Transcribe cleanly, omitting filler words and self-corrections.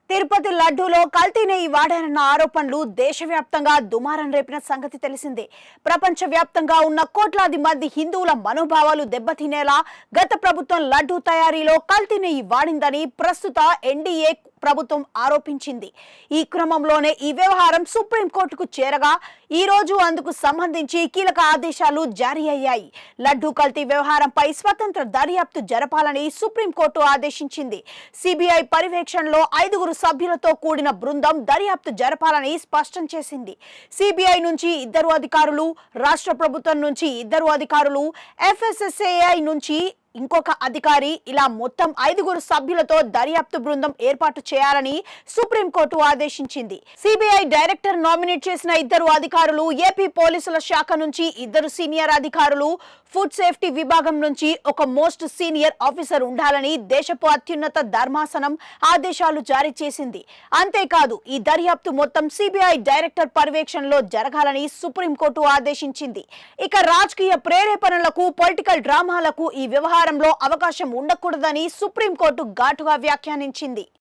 తిరుపతి లడ్డూలో కల్తీ నెయ్యి వాడారన్న ఆరోపణలు దేశవ్యాప్తంగా దుమారం రేపిన సంగతి తెలిసిందే. ప్రపంచవ్యాప్తంగా ఉన్న కోట్లాది మంది హిందువుల మనోభావాలు దెబ్బతినేలా గత ప్రభుత్వం లడ్డూ తయారీలో కల్తీ నెయ్యి వాడిందని ప్రస్తుత ఎన్డీఏ ప్రభుత్వం ఆరోపించింది. ఈ క్రమంలోనే ఈ వ్యవహారం సుప్రీంకోర్టుకు చేరగా ఈ రోజు అందుకు సంబంధించి కీలక ఆదేశాలు జారీ అయ్యాయి. లడ్డూ కల్తీ వ్యవహారంపై స్వతంత్ర దర్యాప్తు జరపాలని సుప్రీంకోర్టు ఆదేశించింది. సిబిఐ పర్యవేక్షణలో 5 సభ్యులతో కూడిన బృందం దర్యాప్తు జరపాలని స్పష్టం చేసింది. సిబిఐ నుంచి 2 అధికారులు, రాష్ట్ర ప్రభుత్వం నుంచి 2 అధికారులు, ఎఫ్ఎస్ఎస్ఏఐ నుంచి ఇంకొక అధికారి, ఇలా మొత్తం 5 సభ్యులతో దర్యాప్తు బృందం ఏర్పాటు చేయాలని సుప్రీంకోర్టు ఆదేశించింది. సిబిఐ డైరెక్టర్ నామినేట్ చేసిన 2 అధికారులు, ఏపీ పోలీసుల శాఖ నుంచి 2 సీనియర్ అధికారులు, ఫుడ్ సేఫ్టీ విభాగం నుంచి ఒక మోస్ట్ సీనియర్ ఆఫీసర్ ఉండాలని దేశపు అత్యున్నత ధర్మాసనం ఆదేశాలు జారీ చేసింది. అంతేకాదు ఈ దర్యాప్తు మొత్తం సిబిఐ డైరెక్టర్ పర్యవేక్షణలో జరగాలని సుప్రీంకోర్టు ఆదేశించింది. ఇక రాజకీయ ప్రేరేపణలకు, పొలిటికల్ డ్రామాలకు ఈ వ్యవహారంలో అవకాశం ఉండకూడదని సుప్రీంకోర్టు ఘాటుగా వ్యాఖ్యానించింది.